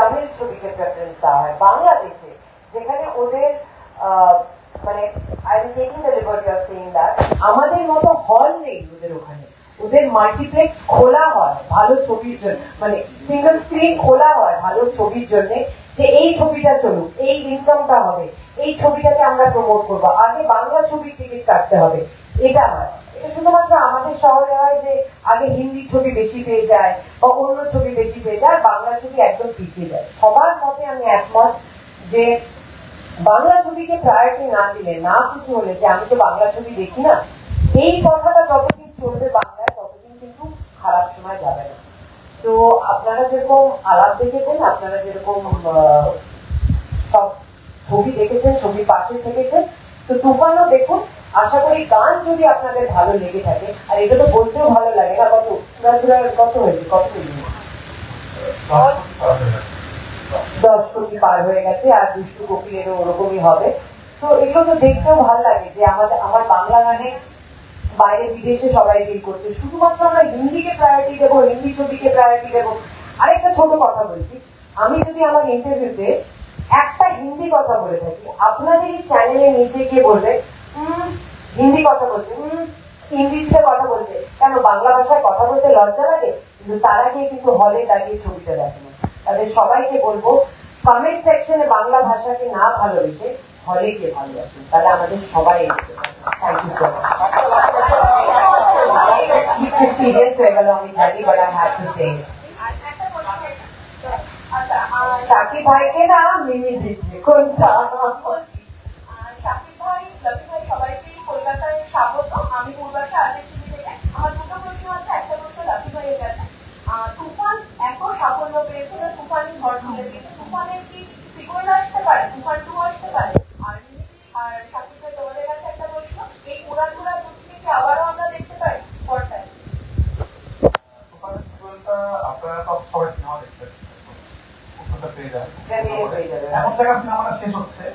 তামিল ছবিকে প্রেফারেন্স দেওয়া হয়। বাংলাদেশে যেখানে ওদের মানে I am taking the liberty of saying that আমাদের মতো হল নেই ওদের ওখানে। ওদের মাল্টিপ্লেক্স খোলা হয় ভালো ছবির জন্য, মানে সিঙ্গেল স্ক্রিন খোলা হয় ভালো ছবির জন্য, যে এই ছবিটা চলুক, এই ইনকামটা হবে, এই ছবিটাকে আমরা প্রমোট করবো, আগে বাংলা ছবির টিকিট কাটতে হবে। এটা হয়, এটা শুধুমাত্র আমাদের শহরে হয় যে আগে হিন্দি ছবি বেশি পেয়ে যায় বা অন্য ছবি বেশি পেয়ে যায়, বাংলা ছবি একদম পিছিয়ে যায়। সবার মতে আমি একমত যে বাংলা ছবিকে প্রায়োরিটি না দিলে, না কিছু হলে যে আমি তো বাংলা ছবি দেখি না, এই কথাটা যতদিন চলবে বাংলায় ততদিন কিন্তু খারাপ সময় যাবে না। তো আপনারা যেরকম আলাপ দেখেছেন, আপনারা যেরকম সব ছবি দেখেছেন, ছবি পাশে থেকেছেন, তো তুফানও দেখুন। আশা করি গান যদি আপনাদের ভালো লেগে থাকে, আর এটা তো বলতেও ভালো লাগে না, কত হয়েছে, কত মিলিয়ে 10 কোটি পার হয়ে গেছে, আর দুষ্টু কোকিলেরও ওরকমই হবে। তো এগুলো তো দেখতেও ভালো লাগে যে আমার বাংলা গানে বাইরে বিদেশে সবাই ডিল করছে, শুধুমাত্র আমরা হিন্দিকে প্রায়োরিটি দেবো, হিন্দি ছবিকে প্রায়োরিটি দেবো। আরেকটা ছোট কথা বলছি, আমি যদি আমার ইন্টারভিউতে একটা হিন্দি কথা বলে থাকি, আপনাদের এই চ্যানেলে নিচে গিয়ে বলবে হিন্দি কথা বলছে, ইংরেজিতে কথা বলছে, কেন বাংলা ভাষায় কথা বলতে লজ্জা লাগে? কিন্তু তারা গিয়ে কিন্তু হলে দাঁড়িয়ে ছবিটা দেখে না। তাদের সবাইকে বলবো কমেন্ট সেকশনে বাংলা ভাষাকে না ভালোবেসে হলে গিয়ে ভালোবাসুন, তাহলে আমাদের সবাই এগোতে পারবে। Thank you so much. Serious হয়ে গেল আমি জানি, but I have to say. Shakib ভাইকে না মিমি দিচ্ছে কোনটা বলছি। শাকিব ভাই, রবি ভাই, সবাইকেই কলকাতায় স্বাগত। আমি পূর্বাশা আর্টিস্ট থেকে। আমার দুটো প্রশ্ন আছে, একটা প্রশ্ন রবি ভাইয়ের কাছে। তুফান এত সাফল্য পেয়েছে, তুফানই ঘর তুলে দিয়েছে, তুফানের কি সিকুয়েল আসতে পারে, তুফান 2 আসতে পারে? আর শাকিব ভাই, তোমাদের কাছে একটা প্রশ্ন, এই উড়াধুরা দুটিকে আবারও আমরা দেখতে পারি পর্দায়? তুফানের সিকুয়েলটা আপনারা তো সবাই সিনেমা দেখবেন, পেয়ে যাবেন। এখন দেখা সিনেমাটা শেষ হচ্ছে,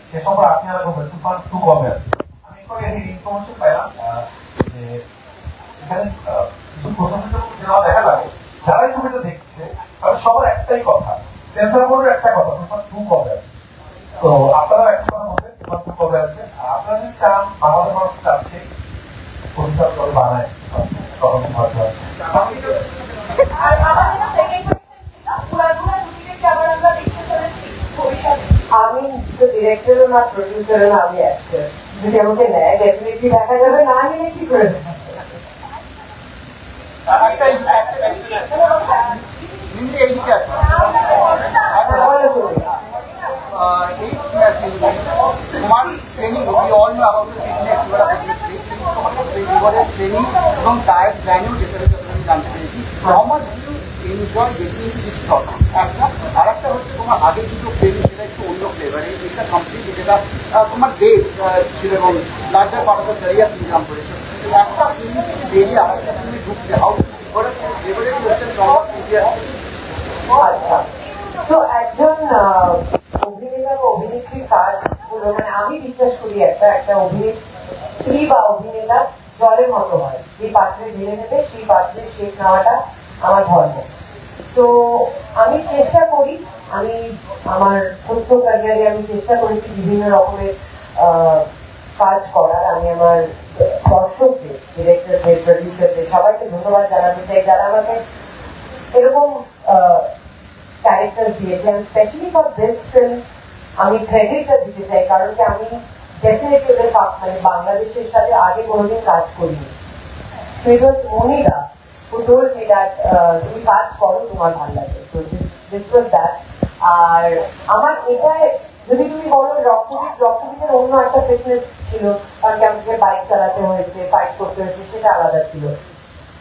শেষ হবার আপনি আলাদা করবেন তুফান 2 কবে আসবে। আমি ইনফরমেশন পাইলাম যে এখানে কিছু প্রসেসের সিনেমা দেখা যাবে, যারাই ছবিটা দেখছে তাদের সবার একটাই কথা, সেন্সর বোর্ডের একটা কথা, তুফান 2 কবে আসবে। তো আপনারা একটা কথা বলবেন তুফান 2 কবে আসবে। আপনারা যদি চান, বাংলাদেশ মানুষ চাচ্ছে পরিচালক করে বানায়, তখন ভালো আছে। আমি তো ডিরেক্টরও না, প্রডিউসারও না, আমি অ্যাক্টর। যদি আমাকে নেয় ডেফিনেটলি দেখা যাবে, না নিলে কি করে দেখা যাবে? তোমার training, we all know about the fitness, you are a fitness training এবং ডায়েট প্ল্যানিং, যেটা আমি জানতে পেরেছি। How much do you enjoy getting into this thought? একটা আর একটা হচ্ছে তোমার আগে দুটো ফ্লেভার, সেটা একটু অন্য ফ্লেভারে, এটা কমপ্লিট, যেটা তোমার বেস ছিল এবং larger part of the career তুমি কাম করেছো। একটা ফিল্ম থেকে বেরিয়ে আর একটা ফিল্মে ঢুকতে how favourite question from previous. আচ্ছা, তো একজন অভিনেতা বা অভিনেত্রীর কাজ হলো, মানে আমি বিশ্বাস করি একটা অভিনেত্রী বা অভিনেতা জলের মতো হয়, যে পাত্রে ঢেলে নেবে সেই পাত্রের শেপ নেওয়াটা আমার ধর্ম। তো আমি চেষ্টা করি, আমি আমার ছোট্ট ক্যারিয়ারে আমি চেষ্টা করেছি বিভিন্ন রকমের কাজ করার। আমি আমার দর্শকদের, ডিরেক্টরদের, প্রডিউসারদের সবাইকে ধন্যবাদ জানাতে চাই যারা আমাকে এরকম ক্যারেক্টার দিয়েছেন। স্পেশালি ফর দিস ফিল্ম আমি ক্রেডিটটা দিতে চাই, কারণ কি আমি ডেফিনেটলি ওদের মানে বাংলাদেশের সাথে আগে কোনোদিন কাজ করিনি। So it was Monida who told me that তুমি কাজ করো, তোমার ভালো লাগে। So this was that. আর আমার এটা যদি তুমি বলো রক্তবীজের অন্য একটা ফিটনেস ছিল, কারণ কি আমাকে বাইক চালাতে হয়েছে, ফাইট করতে হয়েছে, সেটা আলাদা ছিল।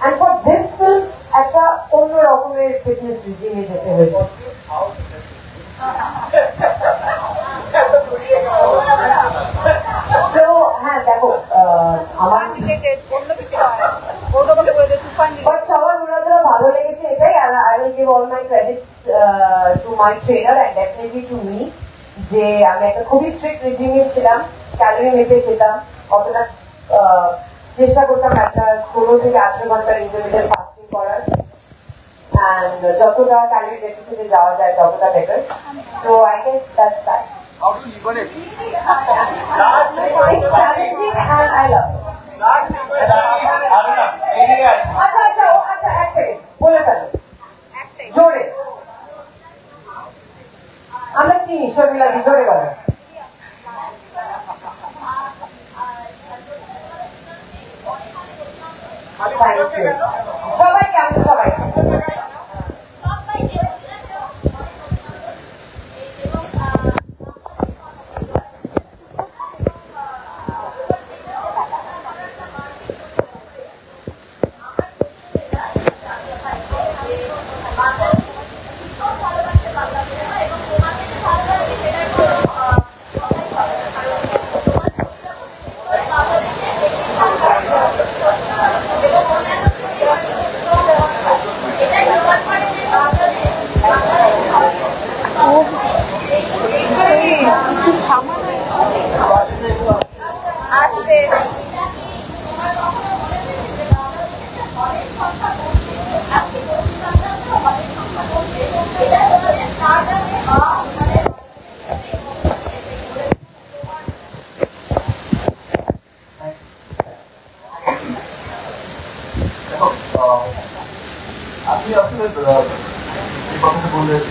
And for this film একটা অন্য রকমের ফিটনেস রিজিমে যেতে হয়েছে। So হ্যাঁ দেখো, আমার সবার উড়াধুরা ভালো লেগেছে এটাই। আর I will give all my credits to my trainer and definitely to me, যে আমি একটা খুবই স্ট্রিক্ট রিজিমে ছিলাম, ক্যালোরি মেপে খেতাম, কতটা চেষ্টা করতাম একটা 16 থেকে 18 ঘন্টার ইন্টারমিডিয়েট ফাস্টিং করার। and যতটা ক্যালোরি ডেফিসিটে যাওয়া যায় ততটা better. So I guess that's that. How to liberate? It's challenging and I love it. আচ্ছা এক সেকেন্ড বলে ফেলো জোরে, আমরা চিনি শর্মিলা দি, জোরে বলো। সবাইকে আমরা সবাইকে আপনি আসলে এই কথাটা বললেন,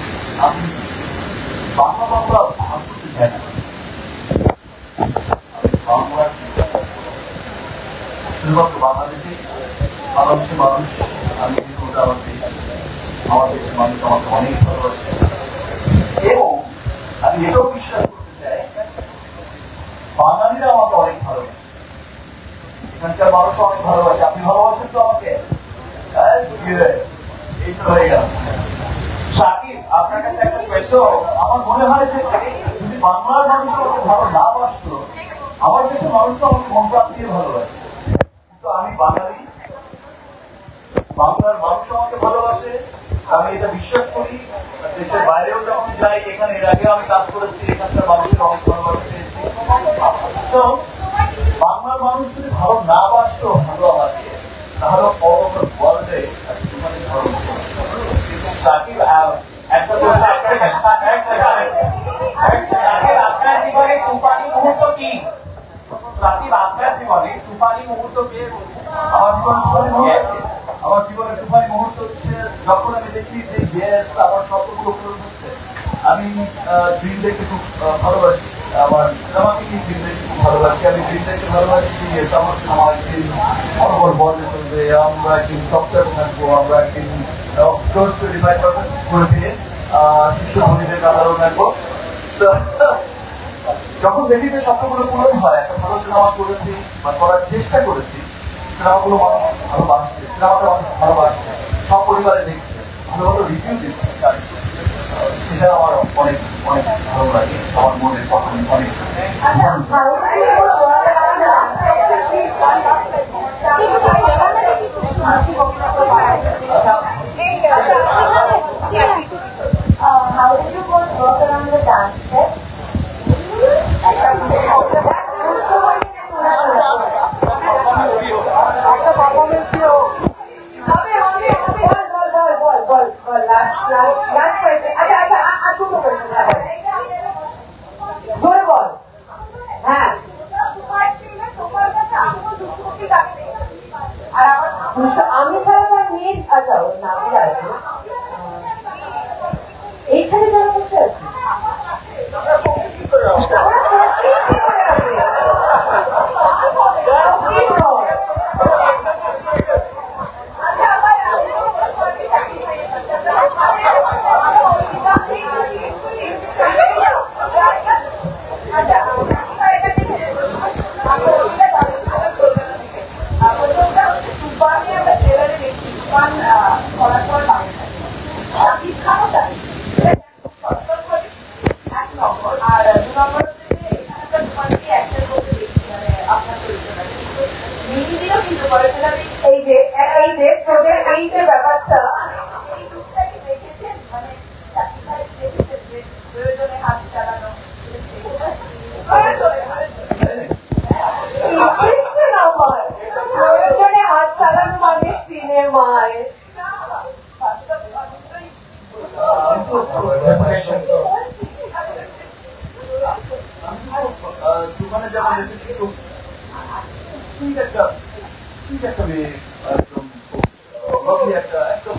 আমি বাংলা ভাগ করতে চাই না। বাংলা শুধুমাত্র বাংলাদেশের মানুষ, আমি কিন্তু আমার দেশের মানুষ আমাকে অনেক ভালোবাসে এবং আমি এটাও বিশ্বাস করতে চাই বাঙালিরা আমাকে অনেক ভালোবাসে, এখানকার মানুষ অনেক ভালোবাসে। আপনি ভালোবাসেন তো আমাকে? এই তো হয়ে গেল। শাকিব, আপনার কাছে একটা কোয়েশ্চন। আমার মনে হয় যে যদি বাংলার মানুষ আমাকে ভালো না বাসতো, আমার দেশের মানুষ তো আমাকে মন প্রাণ দিয়ে ভালোবাসে। কিন্তু আমি বাঙালি, বাংলার মানুষ আমাকে ভালোবাসে, আমি এটা বিশ্বাস করি। দেশের বাইরেও যখন যাই, এখানে এর আগেও আমি কাজ করেছি, এখানকার মানুষের অনেক ভালোবাসা পেয়েছি। তো বাংলার মানুষ যদি ভালো না বাসতো ভালো আমাকে, তাহলে অল ওভার ওয়ার্ল্ডে শাকিব একটা প্রশ্ন, আপনার জীবনে তুফানি মুহূর্ত কি? শাকিব, আপনার জীবনে তুফানি মুহূর্ত কি? আমার জীবনে তুফানি মুহূর্ত হচ্ছে যখন আমি দেখি যে ইয়েস আমার স্বপ্নগুলো পূরণ হচ্ছে। আমি ড্রিম দেখতে খুব ভালোবাসি, আমার সিনেমাকে নিয়ে ড্রিম দেখতে খুব ভালোবাসি। আমি ড্রিম দেখতে ভালোবাসি যে ইয়েস আমার সিনেমা একদিন বড় বড় বর্ণে চলবে, আমরা একদিন টপটার থাকবো, আমরা একদিন ক্লোজ 25% করে দিয়ে শিশু মন্দিরের কাতারও থাকবো। যখন দেখি যে স্বপ্নগুলো পূরণ হয়, একটা ভালো সিনেমা করেছি বা করার চেষ্টা করেছি, সিনেমাগুলো মানুষ ভালোবাসছে, সিনেমাটা মানুষ ভালোবাসছে, সব পরিবারে দেখছে, ভালো ভালো রিভিউ দিচ্ছে, সেটা আমার অনেক অনেক ভালো লাগে। আমার মনের কথা অনেক How did you both work around the dance steps? Last question. আচ্ছা দুটো question। জোরে বল। হ্যাঁ ছবি একদম lovely একটা একদম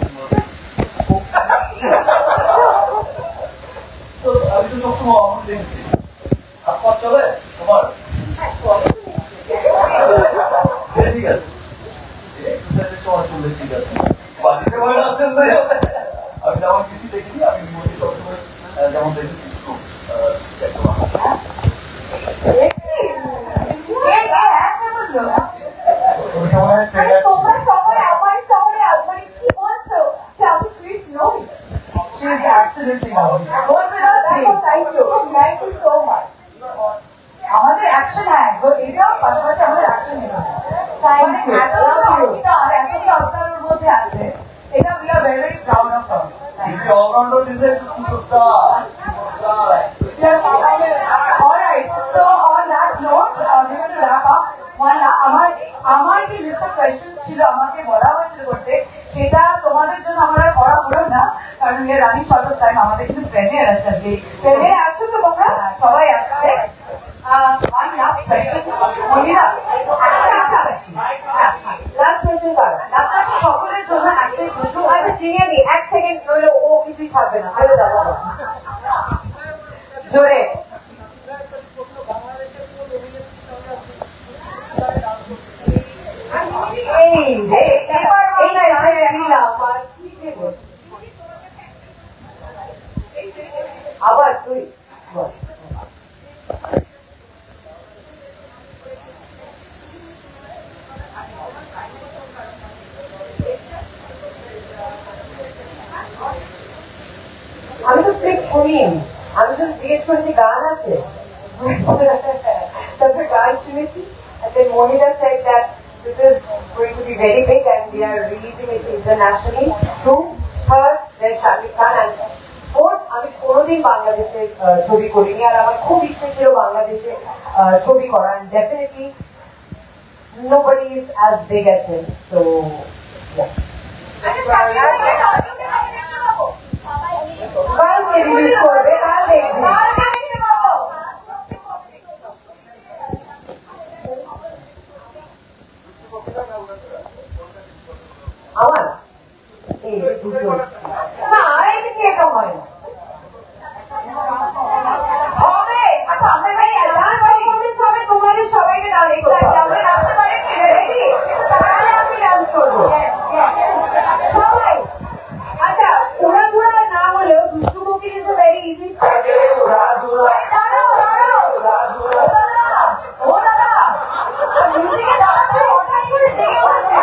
So, আমি তো সবসময় অমন দেখছি হাত পা চলে তোমার ঠিক আছে এক্সারসাইজের সময় করলে ঠিক আছে বাড়িতে ভয় আছেন না আমি তেমন কিছু দেখিনি আমি মোটামুটি সবসময় যেমন দেখেছি খুব তোমরা সবাই আমার শহরে মানে কি বলছো যে আমি সুইট নই She is absolutely lovely. Thank you so much. আমাদের অ্যাকশন হ্যাঁ এটাও পাশাপাশি আমাদের অ্যাকশন আপনার মধ্যে আছে এটা we are very very proud of The all-rounder is a superstar. Alright, so on that note, we're going to wrap up. আমার যে লিস্ট অফ কোয়েশ্চেন্স ছিল আমাকে বলা হয়েছিল করতে সেটা তোমাদের জন্য আমরা করা হলো না কারণ we are running short of time আমাদের কিন্তু প্রেমিয়ার আছে প্রেমিয়ার আসছো তো তোমরা সবাই আসছে one last question মহিলা লাস্ট কোয়েশ্চেন করো লাস্ট কোয়েশ্চেন সকলের জন্য একটাই প্রশ্ন আচ্ছা চিনিয়ে দিই 1 সেকেন্ড নইলে ও কিছুই থাকবে না হয়ে যাবো জোরে আবার তুই আমি তো স্ক্রিপ্ট শুনিনি আমি তো জিজ্ঞেস করেছি গান আছে তারপরে গান শুনেছি and then Monida said that this is going to be very big and we are releasing it internationally through her, then Shahrukh's Khan and fourth আমি কোনোদিন বাংলাদেশে ছবি করিনি আর আমার খুব ইচ্ছে ছিল বাংলাদেশে ছবি করা and definitely nobody is as big as him so yeah কালকে রিলিজ করবে কাল দেখবি আমার এই দুটো না এমনি এটা হয় না হবে আচ্ছা আমরা ভাই ডান্স পারফরম্যান্স হবে তোমাদের সবাইকে ডান্স করতে হবে আমরা নাচতে পারি কি রেডি তাহলে আমি ডান্স করব সবাই আচ্ছা ওরা পুরা না হলেও দুষ্টু মুখী is a very easy step ও দাদা মিউজিকে দাঁড়াতে হঠাৎ করে জেগে পড়েছে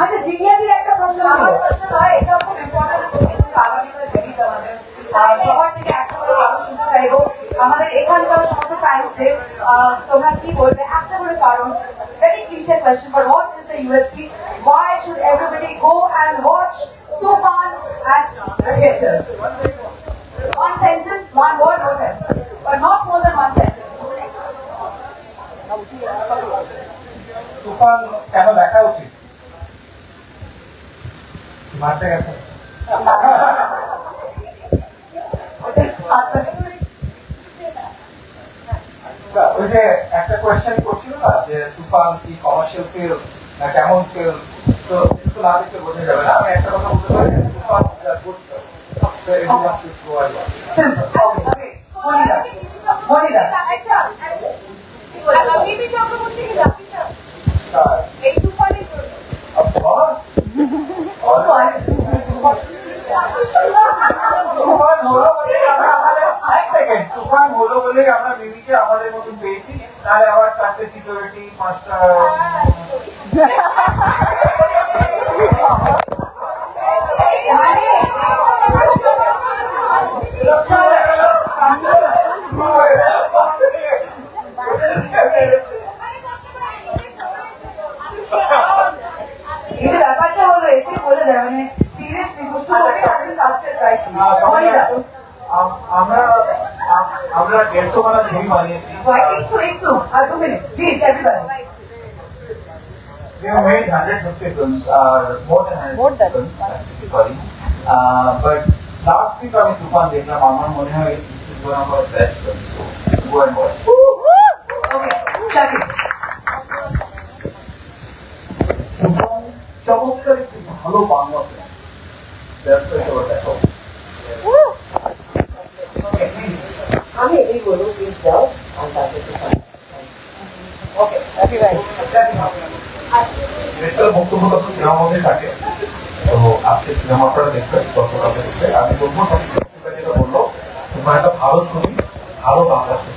আচ্ছা জিজ্ঞাসির একটা প্রশ্ন আমার প্রশ্ন নয় এটা খুব ইম্পর্টেন্ট প্রশ্ন আগামীকাল রিলিজ আমাদের সবার থেকে একটা করে ভালো শুনতে চাইবো আমাদের এখানকার সমস্ত ফ্যান্সদের তোমরা কি বলবে একটা করে কারণ very cliche question but what is the USP why should everybody go and watch Tufan at the theaters one sentence one word whatever but not more than one sentence তুফান কেন দেখা উচিত মারতে গেছে ওই যে একটা কোয়েশ্চেন করছিল না যে তুফান কি কমার্শিয়াল ফিল্ম না কেমন ফিল্ম তো কিন্তু না দেখতে বোঝা যাবে না আমি একটা কথা বলতে পারি Toofan good film so everyone should go and watch simple okay Monida আগামী চক্রবর্তী কি লাকি স্যার এই তুফানের জন্য of course তুফান হলো বলে আমরা আমাদের এক সেকেন্ড তুফান হলো বলে আমরা মিমিকে আমাদের মতন পেয়েছি তাহলে আবার 4টে সিকিউরিটি 5টা ব্যাপারটা হলো এতে বলে যায় মানে সিরিয়াসলি বুঝতে পারবে আপনি কাজটা ট্রাই আমরা 150 খানা ছবি বানিয়েছি একটু আর 2 minute please everybody We have made 150 films, more than 150 films, sorry. But last week আমি তুফান দেখলাম, আমার মনে হয় this is one of our best films. So go and watch. Okay, Shakib. তুফান চমৎকার একটি ভালো Bangla film। That's why it was that hope. আমি এই বলবো প্লিজ যাও আর তারপরে তুফান। ওকে হ্যাপি ভাই। ডিরেক্টর বক্তব্য তো সিনেমার মধ্যে থাকে, তো আজকে সিনেমা আপনারা দেখবেন, দর্শক আপনারা দেখবেন। আমি বলবো যেটা বললো, তোমার একটা ভালো ছবি, ভালো বাংলা ছবি।